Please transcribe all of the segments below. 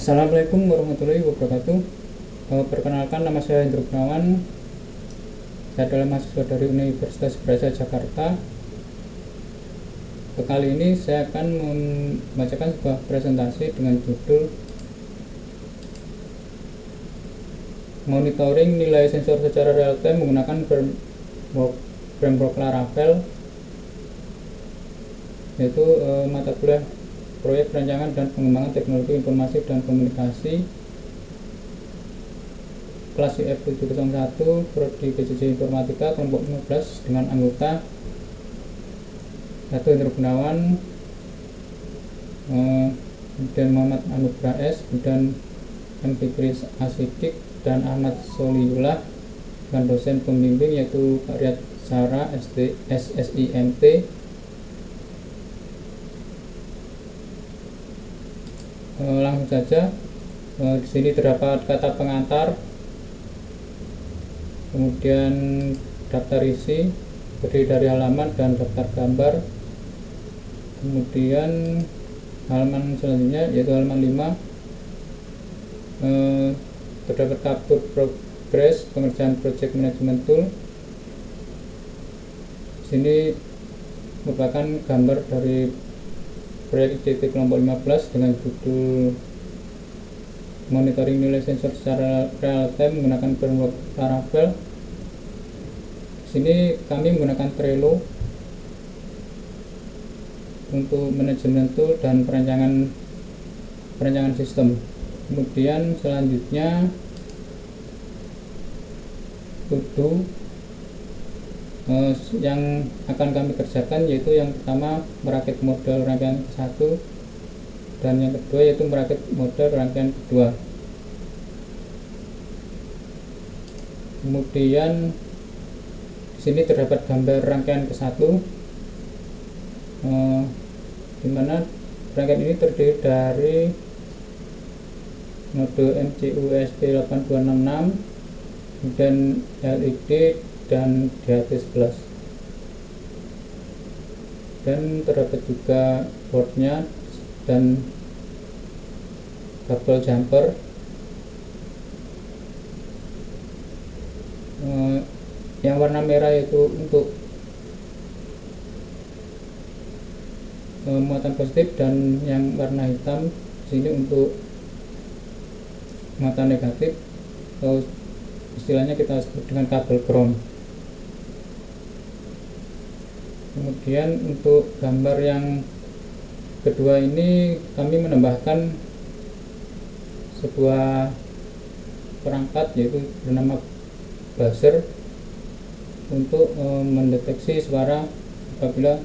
Assalamualaikum warahmatullahi wabarakatuh. Perkenalkan, nama saya Hendro Gunawan. Saya adalah mahasiswa dari Universitas Braja Jakarta. Kali ini saya akan membacakan sebuah presentasi dengan judul Monitoring Nilai Sensor Secara Real Time Menggunakan Framework Laravel, yaitu mata kuliah Proyek Perancangan dan Pengembangan Teknologi Informasi dan Komunikasi kelas IF 701 Prodi PJJ Informatika kelompok 15 dengan anggota Hendro Gunawan, dan Muhammad Anugrah S, dan M. Fikri Asidik dan Ahmad Soliullah, dengan dosen pembimbing yaitu Pak Riyad Sara SSIMT. Langsung saja. Di sini terdapat kata pengantar, kemudian daftar isi terdiri dari halaman dan daftar gambar, kemudian halaman selanjutnya yaitu halaman 5, terdapat kaptur progres pengerjaan project management tool. Sini merupakan gambar dari proyek ICT kelompok 15 dengan judul Monitoring Nilai Sensor Secara Real Time Menggunakan Framework Laravel. Sini kami menggunakan Trello untuk manajemen tool dan perancangan sistem. Kemudian selanjutnya to-do yang akan kami kerjakan, yaitu yang pertama merakit model rangkaian ke-1 dan yang kedua yaitu merakit model rangkaian kedua. Kemudian di sini terdapat gambar rangkaian ke-1, di mana rangkaian ini terdiri dari node MCU ESP8266 dan LED dan DHT11, dan terdapat juga boardnya dan kabel jumper. Yang warna merah itu untuk muatan positif, dan yang warna hitam sini untuk muatan negatif, atau istilahnya kita sebut dengan kabel ground. Kemudian untuk gambar yang kedua ini kami menambahkan sebuah perangkat yaitu bernama buzzer untuk mendeteksi suara apabila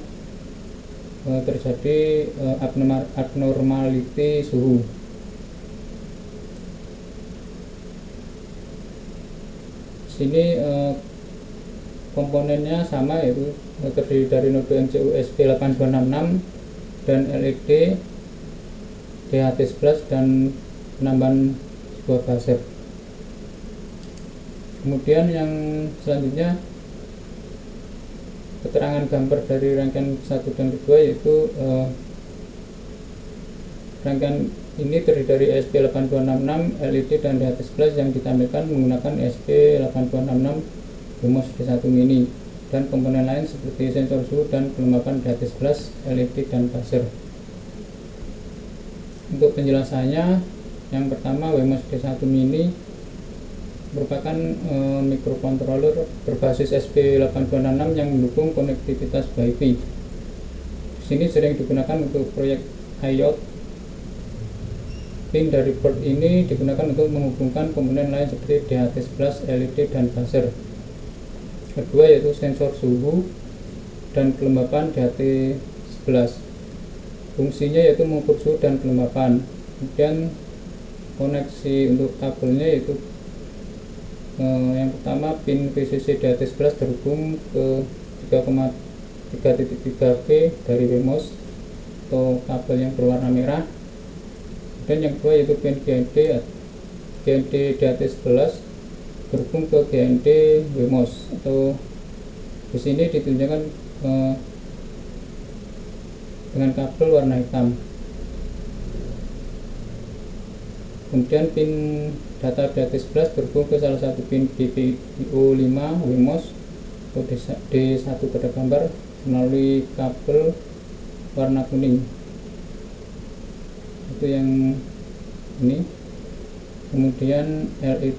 terjadi abnormality suhu. Sini komponennya sama, yaitu terdiri dari node MCU ESP8266 dan LED DHT11 dan penambahan sebuah buzzer. Kemudian yang selanjutnya keterangan gambar dari rangkaian 1 dan kedua, yaitu rangkaian ini terdiri dari ESP8266, LED dan DHT11 yang ditampilkan menggunakan ESP8266 WEMOS D1 mini, dan komponen lain seperti sensor suhu dan kelembapan DHT11, LED dan buzzer. Untuk penjelasannya, yang pertama, WEMOS D1 mini merupakan microcontroller berbasis ESP8266 yang mendukung konektivitas Wi-Fi. Di sini sering digunakan untuk proyek IoT. Pin dari board ini digunakan untuk menghubungkan komponen lain seperti DHT11, LED dan buzzer. Kedua yaitu sensor suhu dan kelembapan DHT11. Fungsinya yaitu mengukur suhu dan kelembapan. Kemudian koneksi untuk kabelnya yaitu yang pertama pin VCC DHT11 terhubung ke 3,3.3V dari WEMOS atau kabel yang berwarna merah. Dan yang kedua yaitu pin GND DHT11 berhubung ke GND WEMOS, atau di sini ditunjukkan dengan kabel warna hitam. Kemudian pin data DHT11 terhubung ke salah satu pin GPIO 5 WMOS atau D1 pada gambar melalui kabel warna kuning. Itu yang ini. Kemudian LED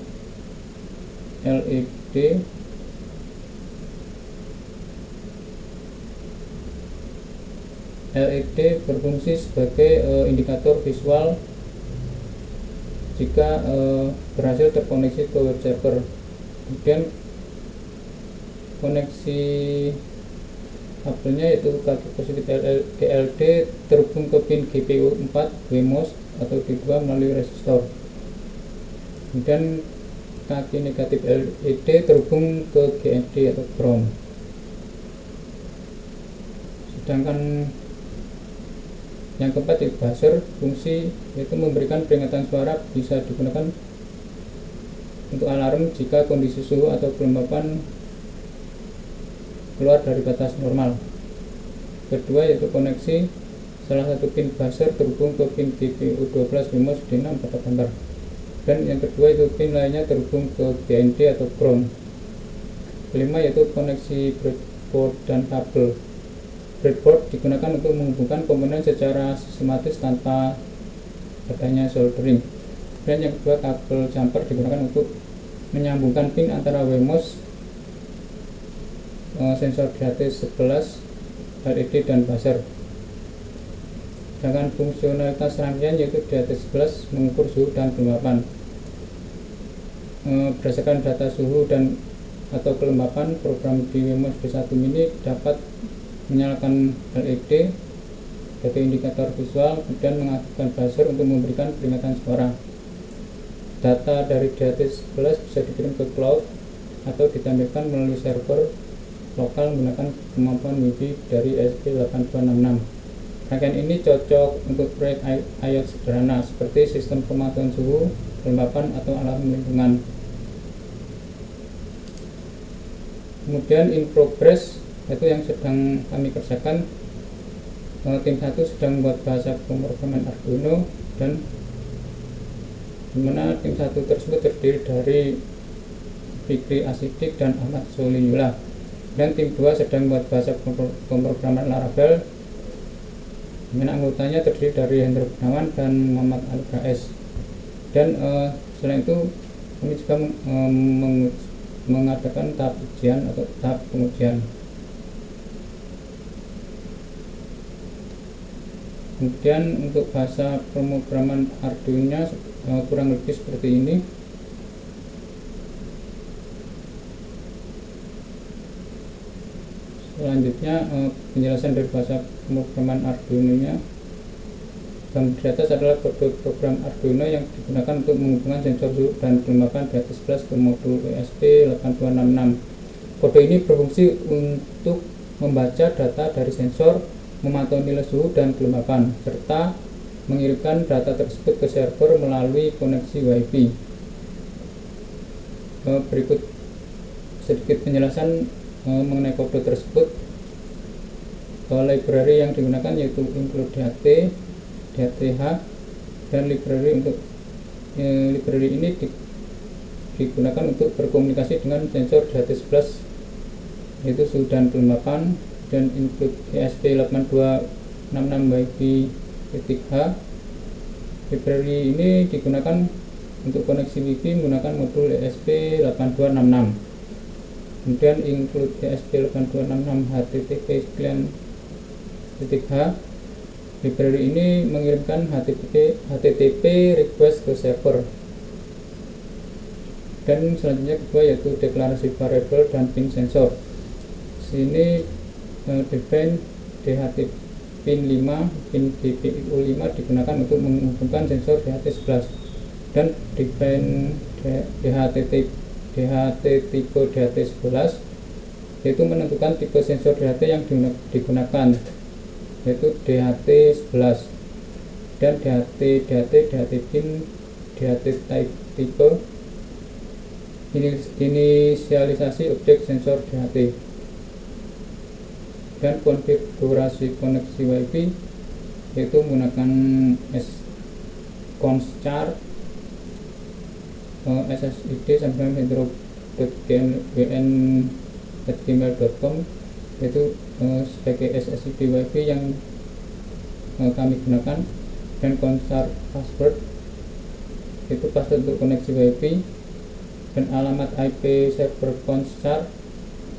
berfungsi sebagai indikator visual jika berhasil terkoneksi ke web server. Kemudian koneksi kabelnya yaitu kabel positif DLD terhubung ke pin GPIO 4 WMOS atau D2 melalui resistor. Kemudian kaki negatif LED terhubung ke GND atau ground. Sedangkan yang keempat yaitu buzzer, fungsi yaitu memberikan peringatan suara, bisa digunakan untuk alarm jika kondisi suhu atau kelembapan keluar dari batas normal. Kedua yaitu koneksi salah satu pin buzzer terhubung ke pin GPIO 12 WMOS D6 pada gambar. Dan yang kedua itu pin lainnya terhubung ke GND atau ground. Kelima yaitu koneksi breadboard dan kabel. Breadboard digunakan untuk menghubungkan komponen secara sistematis tanpa adanya soldering. Dan yang kedua kabel jumper digunakan untuk menyambungkan pin antara WMOS, sensor DHT11, LED dan buzzer. Dengan fungsionalitas rangkaian yaitu DHT11 mengukur suhu dan kelembapan. Berdasarkan data suhu dan atau kelembapan, program di WMOS D1 mini dapat menyalakan LED sebagai indikator visual, kemudian mengaktifkan buzzer untuk memberikan peringatan suara. Data dari DHT11 bisa dikirim ke cloud atau ditampilkan melalui server lokal menggunakan kemampuan Wi-Fi dari ESP8266. Rangkaian ini cocok untuk proyek IoT sederhana seperti sistem pemantauan suhu, kelembapan, atau alarm lingkungan. Kemudian in progress itu yang sedang kami kerjakan. Tim 1 sedang membuat bahasa pemrograman Arduino, dan dimana tim 1 tersebut terdiri dari Fikri Asidik dan Ahmad Solihullah. Dan tim 2 sedang membuat bahasa pemrograman Laravel, dimana anggotanya terdiri dari Hendro Gunawan dan Muhammad Al-Rais. Dan selain itu kami juga mengadakan tahap ujian atau tahap pengujian. Kemudian untuk bahasa pemrograman Arduino kurang lebih seperti ini. Selanjutnya penjelasan dari bahasa pemrograman Arduino-nya. Gambar di atas adalah kode program Arduino yang digunakan untuk menghubungkan sensor suhu dan kelembapan DHT11 ke modul ESP8266. Kode ini berfungsi untuk membaca data dari sensor, memantau nilai suhu dan kelembapan, serta mengirimkan data tersebut ke server melalui koneksi Wi-Fi. Berikut sedikit penjelasan mengenai kode tersebut. Library yang digunakan yaitu include DHT, DHTH, dan library untuk library ini digunakan untuk berkomunikasi dengan sensor DHT11 yaitu suhu dan kelembapan, dan include ESP8266 Wi-Fi.H. Library ini digunakan untuk koneksi Wi-Fi menggunakan modul ESP8266. Kemudian include ESP8266 HTTP://H. Library ini mengirimkan HTTP request ke server. Dan selanjutnya kedua yaitu deklarasi variable dan pin sensor. Sini define DHT pin 5, pin GPIO 5 digunakan untuk menghubungkan sensor DHT11, dan define DHT tipe DHT11 yaitu menentukan tipe sensor DHT yang digunakan yaitu DHT11, dan DHT pin DHT type tipe inisialisasi objek sensor DHT, dan konfigurasi koneksi Wi-Fi yaitu menggunakan sconschar ssid@gmail.com, yaitu sebagai SSID WiFi yang kami gunakan, dan Conchar password itu password untuk koneksi WiFi, dan alamat IP server Conchar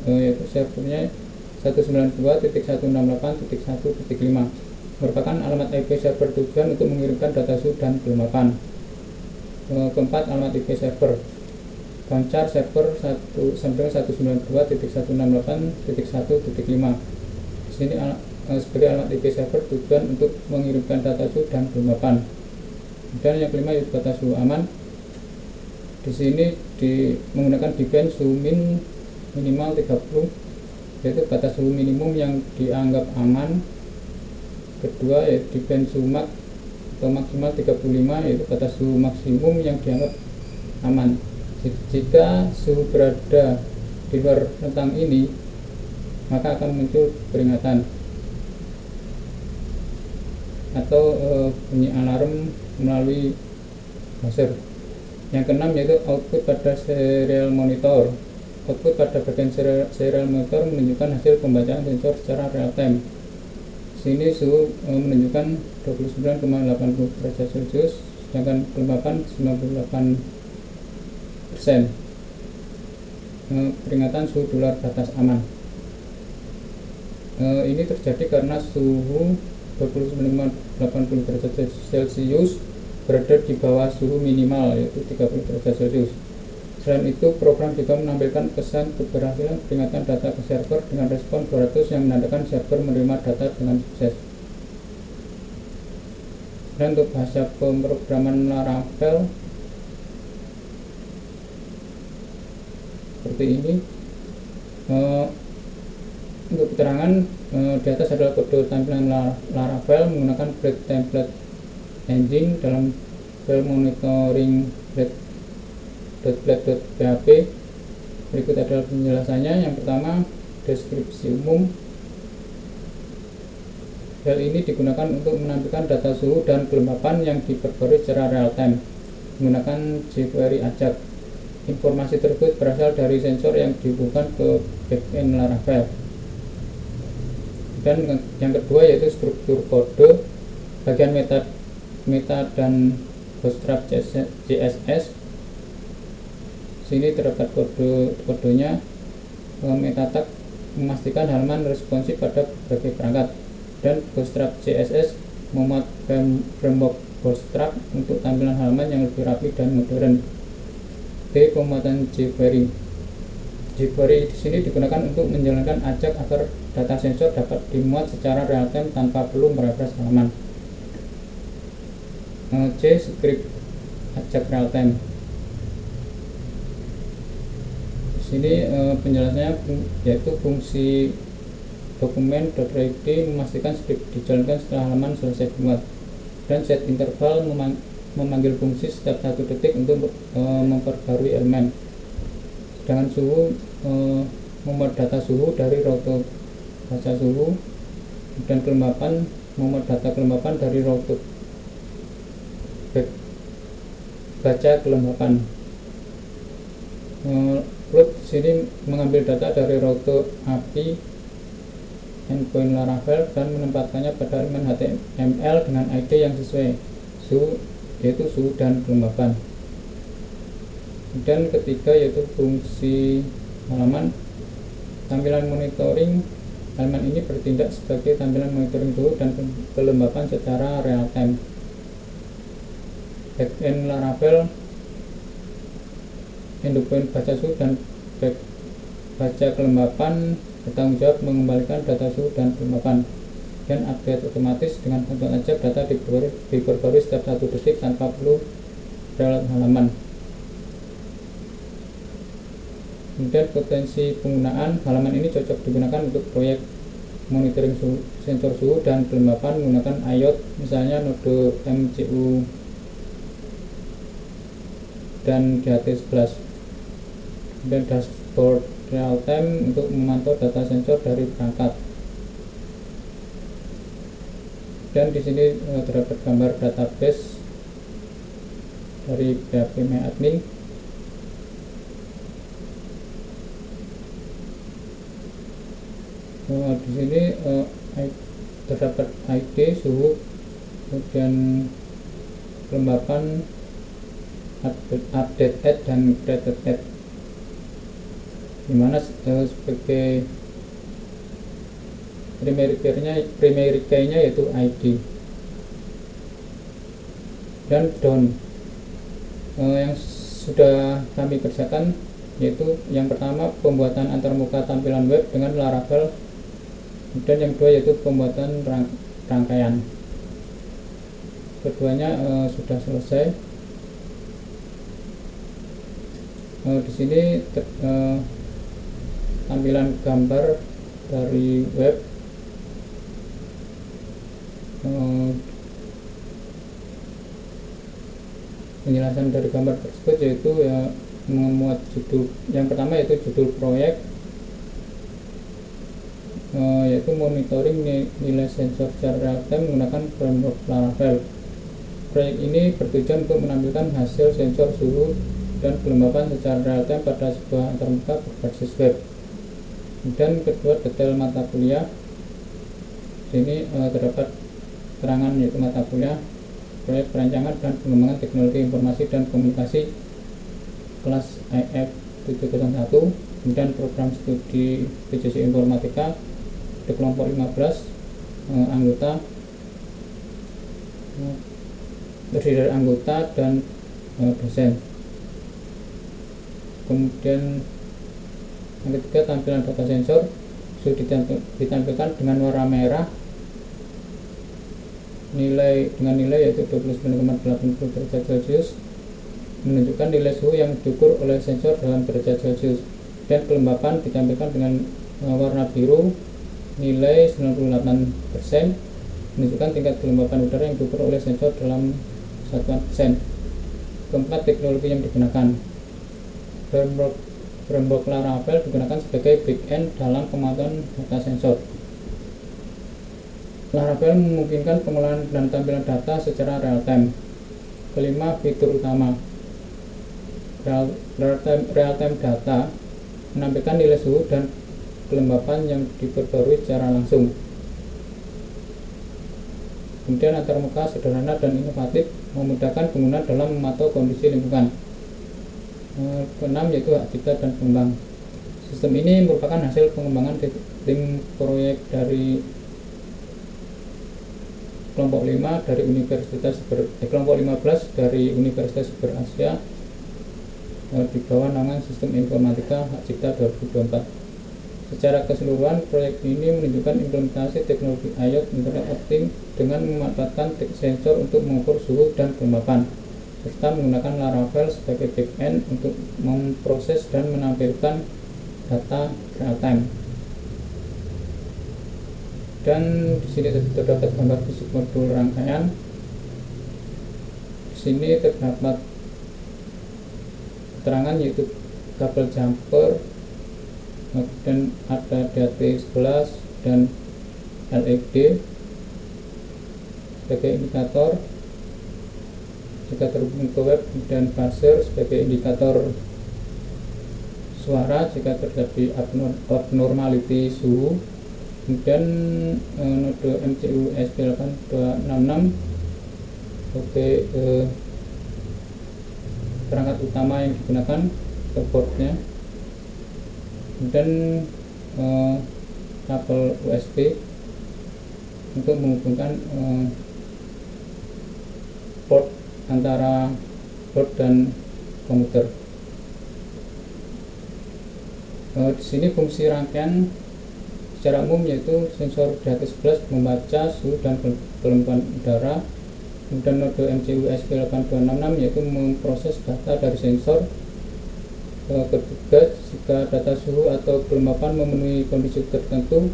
yaitu servernya 192.168.1.5 merupakan alamat IP server tujuan untuk mengirimkan data suhu dan kelembapan. Keempat, alamat IP server Conchar server 192.168.1.5. Di sini sebagai alamat IP server tujuan untuk mengirimkan data suhu dan kelembapan. Dan yang kelima yaitu data suhu aman. Di sini menggunakan define suhu minimal 30, yaitu batas suhu minimum yang dianggap aman. Kedua yaitu define suhu max atau maksimal 35, yaitu batas suhu maksimum yang dianggap aman. Jika suhu berada di luar rentang ini, maka akan muncul peringatan atau bunyi alarm melalui buzzer. Yang keenam yaitu output pada serial monitor. Output pada bagian serial monitor menunjukkan hasil pembacaan sensor secara real time. Sini suhu menunjukkan 29,80 derajat Celcius, sedangkan kelembapan 98%. Peringatan suhu di luar batas aman. Ini terjadi karena suhu 29,80 derajat Celcius berada di bawah suhu minimal, yaitu 30 derajat Celcius. Selain itu, program juga menampilkan pesan keberhasilan peringatan data ke server dengan respon 200 yang menandakan server menerima data dengan sukses. Dan untuk bahasa pemrograman Laravel seperti ini. Untuk keterangan, di atas adalah kode tampilan Laravel menggunakan Blade Template Engine dalam file monitoring blade.blade.php. Berikut adalah penjelasannya. Yang pertama, deskripsi umum. Hal ini digunakan untuk menampilkan data suhu dan kelembapan yang diperbarui secara real time menggunakan jQuery Ajax. Informasi tersebut berasal dari sensor yang dihubungkan ke backend Laravel. Dan yang kedua yaitu struktur kode. Bagian meta dan bootstrap CSS. Sini terdapat kodenya. Meta tag memastikan halaman responsif pada berbagai perangkat, dan bootstrap CSS memuat framework bootstrap untuk tampilan halaman yang lebih rapi dan modern. Pembuatan jQuery. jQuery di sini digunakan untuk menjalankan Ajax agar data sensor dapat dimuat secara real time tanpa perlu merefresh halaman. C. Script Ajax real time. Di sini penjelasannya yaitu fungsi dokumen.read memastikan script dijalankan setelah halaman selesai dimuat, dan set interval memanggil fungsi setiap 1 detik untuk memperbarui elemen. Sedangkan suhu memuat data suhu dari route baca suhu, dan kelembapan memuat data kelembapan dari route baca kelembapan. Load sini mengambil data dari route API endpoint Laravel dan menempatkannya pada elemen HTML dengan ID yang sesuai suhu, yaitu suhu dan kelembapan. Dan ketiga yaitu fungsi halaman. Tampilan monitoring. Halaman ini bertindak sebagai tampilan monitoring suhu dan kelembapan secara real time. Backend Laravel, endpoint baca suhu dan baca kelembapan bertanggung jawab mengembalikan data suhu dan kelembapan, dan update otomatis dengan bantuan Ajax. Data diperbarui setiap 1 detik tanpa perlu reload halaman. Kemudian potensi penggunaan. Halaman ini cocok digunakan untuk proyek monitoring sensor suhu dan kelembapan menggunakan IoT, misalnya node MCU dan GHT11, dan dashboard real time untuk memantau data sensor dari perangkat. Dan di sini terdapat gambar database dari PHP MyAdmin. Di sini terdapat ID, suhu, kemudian kelembapan, update add dan created add, dimana sebagai primary key-nya yaitu ID. Dan down yang sudah kami kerjakan yaitu yang pertama pembuatan antarmuka tampilan web dengan Laravel, dan yang kedua yaitu pembuatan rangkaian. Keduanya sudah selesai. Di sini tampilan gambar dari web, penjelasan dari gambar tersebut yaitu ya memuat judul. Yang pertama yaitu judul proyek, yaitu monitoring nilai sensor secara real time menggunakan framework Laravel. Proyek ini bertujuan untuk menampilkan hasil sensor suhu dan kelembapan secara real time pada sebuah antarmuka berbasis web. Dan kedua, detail mata kuliah. Sini terdapat keterangan yaitu mata kuliah, proyek perancangan dan pengembangan teknologi informasi dan komunikasi kelas IF 701, kemudian program studi PJJ Informatika di kelompok 15, anggota terdiri dari anggota dan dosen. Kemudian yang ketiga, tampilan data sensor sudah ditampilkan dengan warna merah, dengan nilai yaitu 29,80 derajat Celcius, menunjukkan nilai suhu yang diukur oleh sensor dalam derajat Celcius, dan kelembapan ditampilkan dengan warna biru, nilai 98%, menunjukkan tingkat kelembapan udara yang diukur oleh sensor dalam satuan persen. Keempat, teknologi yang digunakan. Framework Laravel digunakan sebagai backend dalam pemantauan data sensor. Laravel memungkinkan pengolahan dan tampilan data secara real time. Kelima, fitur utama. Real time data menampilkan nilai suhu dan kelembapan yang diperbarui secara langsung. Kemudian antarmuka sederhana dan inovatif memudahkan pengguna dalam memantau kondisi lingkungan. Keenam, yaitu hak cipta dan pengembang. Sistem ini merupakan hasil pengembangan tim proyek dari kelompok 5 dari kelompok 15 dari Universitas Cyber Asia di bawah naungan Sistem Informatika Hak Cipta 2024. Secara keseluruhan, proyek ini menunjukkan implementasi teknologi IoT Internet of Things dengan memanfaatkan sensor untuk mengukur suhu dan kelembapan, serta menggunakan Laravel sebagai backend untuk memproses dan menampilkan data real time. Dan di sini terdapat gambar fisik modul rangkaian. Di sini terdapat keterangan yaitu kabel jumper, dan ada DAT11 dan LED sebagai indikator jika terhubung ke web, dan buzzer sebagai indikator suara jika terjadi abnormality suhu. Kemudian node MCU SP8266 sebagai perangkat utama yang digunakan keyboardnya. Kemudian kabel USB untuk menghubungkan port antara board dan komputer. Di sini fungsi rangkaian secara umum yaitu sensor DAT11 membaca suhu dan kelembapan udara. Kemudian node MCU SP8266 yaitu memproses data dari sensor. Ketiga, jika data suhu atau kelembapan memenuhi kondisi tertentu,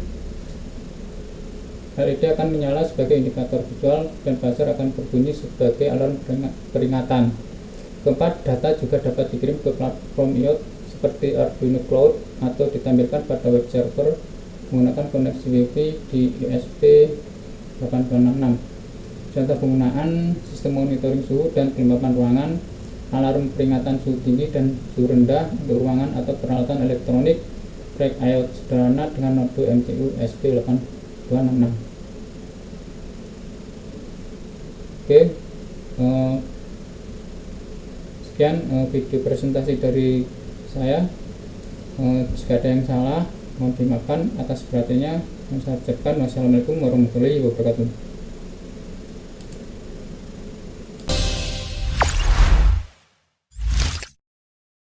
LED akan menyala sebagai indikator visual dan buzzer akan berbunyi sebagai alarm peringatan. Keempat, data juga dapat dikirim ke platform IoT seperti Arduino Cloud atau ditampilkan pada web server menggunakan koneksi Wi-Fi di ESP8266. Contoh penggunaan sistem monitoring suhu dan kelembapan ruangan, alarm peringatan suhu tinggi dan suhu rendah untuk ruangan atau peralatan elektronik, rack IO sederhana dengan node MCU SP8266. Oke, sekian video presentasi dari saya. Jika ada yang salah mohon dimaafkan. Atas perhatiannya saya ucapkan wassalamualaikum warahmatullahi wabarakatuh.